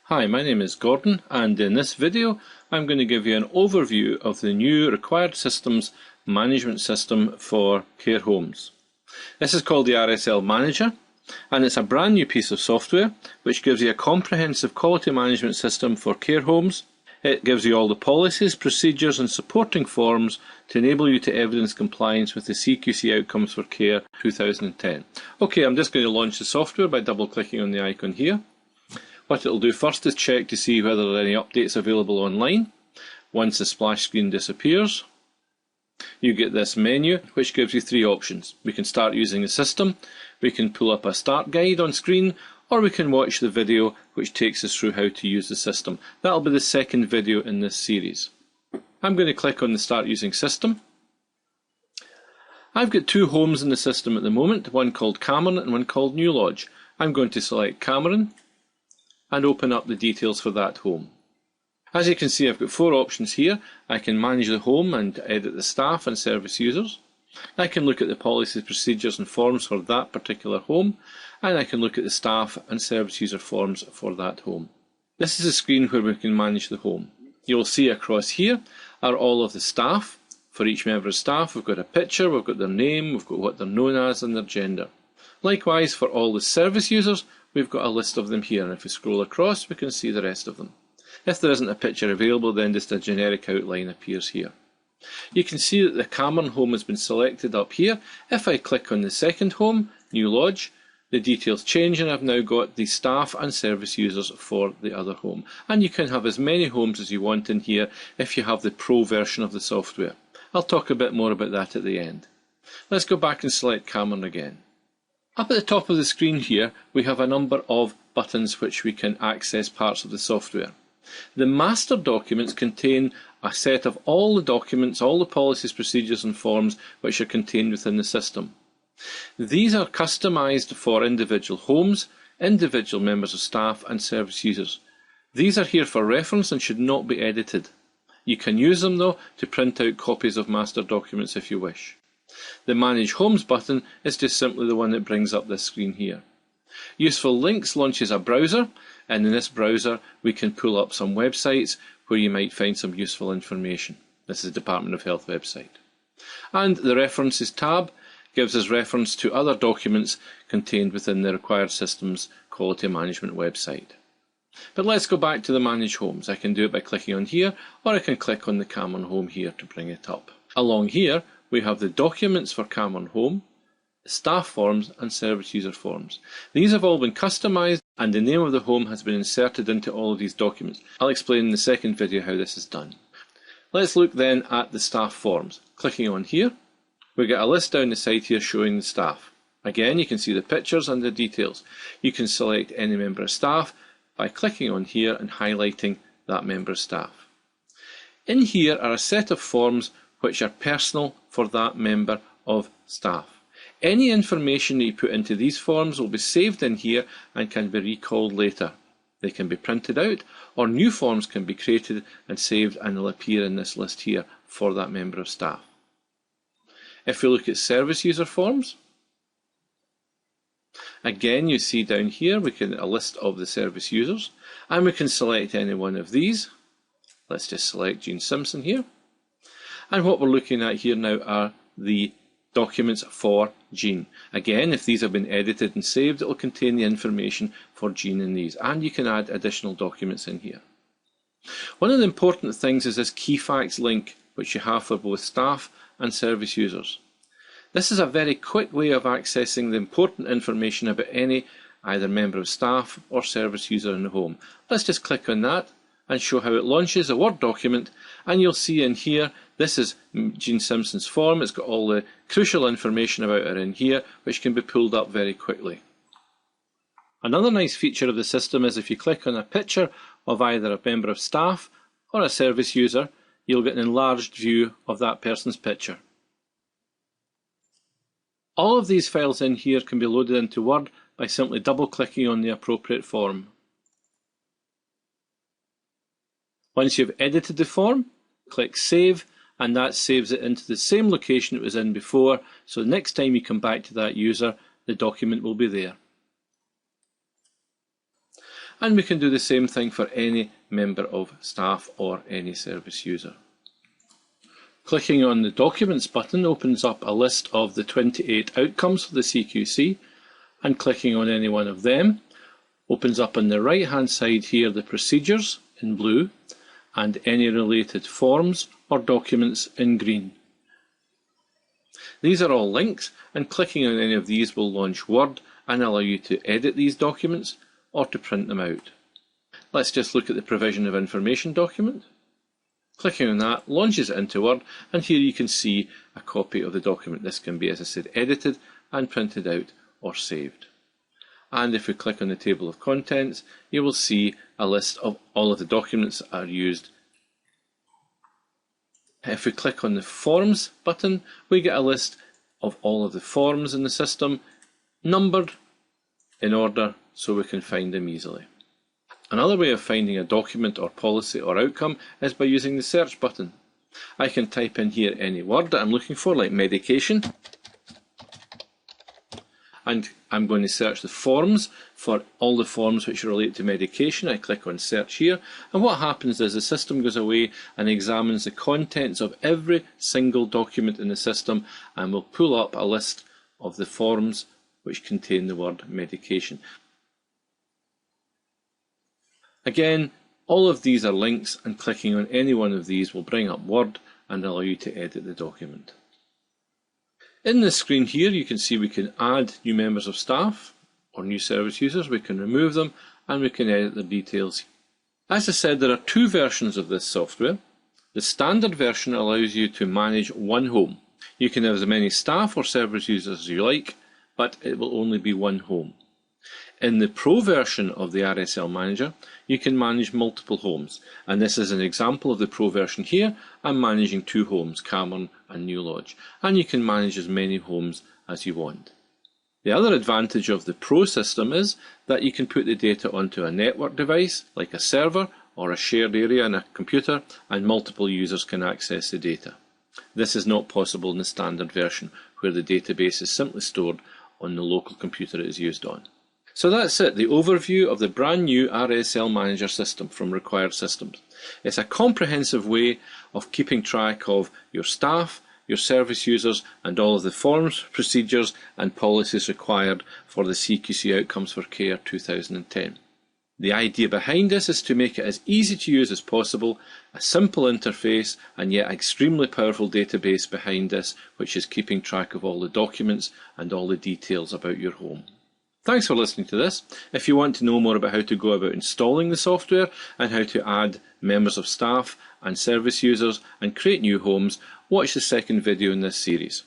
Hi, my name is Gordon, and in this video I'm going to give you an overview of the new required systems management system for care homes. This is called the RSL Manager, and it's a brand new piece of software which gives you a comprehensive quality management system for care homes. It gives you all the policies, procedures and supporting forms to enable you to evidence compliance with the CQC Outcomes for Care 2010. Okay, I'm just going to launch the software by double clicking on the icon here. What it will do first is check to see whether there are any updates available online. Once the splash screen disappears, you get this menu which gives you three options. We can start using the system, we can pull up a start guide on screen, or we can watch the video which takes us through how to use the system. That'll be the second video in this series. I'm going to click on the Start Using System. I've got two homes in the system at the moment, one called Cameron and one called New Lodge. I'm going to select Cameron and open up the details for that home. As you can see, I've got four options here. I can manage the home and edit the staff and service users. I can look at the policies, procedures and forms for that particular home, and I can look at the staff and service user forms for that home. This is a screen where we can manage the home. You'll see across here are all of the staff. For each member of staff we've got a picture, we've got their name, we've got what they're known as and their gender. Likewise, for all the service users, we've got a list of them here, and if we scroll across we can see the rest of them. If there isn't a picture available, then just a generic outline appears here. You can see that the Cameron home has been selected up here. If I click on the second home, New Lodge, the details change and I've now got the staff and service users for the other home. And you can have as many homes as you want in here if you have the Pro version of the software. I'll talk a bit more about that at the end. Let's go back and select Cameron again. Up at the top of the screen here we have a number of buttons which we can access parts of the software. The master documents contain a set of all the documents, all the policies, procedures and forms which are contained within the system. These are customised for individual homes, individual members of staff and service users. These are here for reference and should not be edited. You can use them though to print out copies of master documents if you wish. The Manage Homes button is just simply the one that brings up this screen here. Useful Links launches a browser, and in this browser we can pull up some websites where you might find some useful information. This is the Department of Health website. And the References tab gives us reference to other documents contained within the Required Systems Quality Management website. But let's go back to the Manage Homes. I can do it by clicking on here, or I can click on the Cameron home here to bring it up. Along here we have the documents for Cameron home, staff forms and service user forms. These have all been customised and the name of the home has been inserted into all of these documents. I'll explain in the second video how this is done. Let's look then at the staff forms. Clicking on here, we get a list down the side here showing the staff. Again, you can see the pictures and the details. You can select any member of staff by clicking on here and highlighting that member of staff. In here are a set of forms which are personal for that member of staff. Any information that you put into these forms will be saved in here and can be recalled later. They can be printed out, or new forms can be created and saved and will appear in this list here for that member of staff. If we look at service user forms, again you see down here we can a list of the service users, and we can select any one of these. Let's just select Jean Simpson here. And what we're looking at here now are the documents for Jean. Again, if these have been edited and saved, it will contain the information for Jean in these, and you can add additional documents in here. One of the important things is this key facts link which you have for both staff and service users. This is a very quick way of accessing the important information about any either member of staff or service user in the home. Let's just click on that and show how it launches a Word document, and you'll see in here this is Jean Simpson's form. It's got all the crucial information about her in here which can be pulled up very quickly. Another nice feature of the system is if you click on a picture of either a member of staff or a service user, you'll get an enlarged view of that person's picture. All of these files in here can be loaded into Word by simply double clicking on the appropriate form. Once you've edited the form, click Save, and that saves it into the same location it was in before, so the next time you come back to that user, the document will be there. and we can do the same thing for any member of staff or any service user. Clicking on the Documents button opens up a list of the 28 outcomes for the CQC, and clicking on any one of them opens up on the right hand side here the procedures in blue and any related forms or documents in green. These are all links, and clicking on any of these will launch Word and allow you to edit these documents or to print them out. Let's just look at the Provision of Information document. Clicking on that launches it into Word, and here you can see a copy of the document. This can be, as I said, edited and printed out or saved. And if we click on the table of contents, you will see a list of all of the documents that are used. If we click on the Forms button, we get a list of all of the forms in the system, numbered in order so we can find them easily. Another way of finding a document or policy or outcome is by using the search button. I can type in here any word that I'm looking for, like medication, and I'm going to search the forms for all the forms which relate to medication. I click on search here, and what happens is the system goes away and examines the contents of every single document in the system and will pull up a list of the forms which contain the word medication. Again, all of these are links, and clicking on any one of these will bring up Word and allow you to edit the document. In this screen here you can see we can add new members of staff or new service users, we can remove them, and we can edit their details. As I said, there are two versions of this software. The standard version allows you to manage one home. You can have as many staff or service users as you like, but it will only be one home. In the Pro version of the RSL Manager, you can manage multiple homes, and this is an example of the Pro version here. I'm managing 2 homes, Cameron and New Lodge, and you can manage as many homes as you want. The other advantage of the Pro system is that you can put the data onto a network device, like a server or a shared area in a computer, and multiple users can access the data. This is not possible in the standard version, where the database is simply stored on the local computer it is used on. So that's it, the overview of the brand new RSL Manager system from Required Systems. It's a comprehensive way of keeping track of your staff, your service users, and all of the forms, procedures and policies required for the CQC Outcomes for Care 2010. The idea behind this is to make it as easy to use as possible, a simple interface, and yet extremely powerful database behind this, which is keeping track of all the documents and all the details about your home. Thanks for listening to this. If you want to know more about how to go about installing the software and how to add members of staff and service users and create new homes, watch the second video in this series.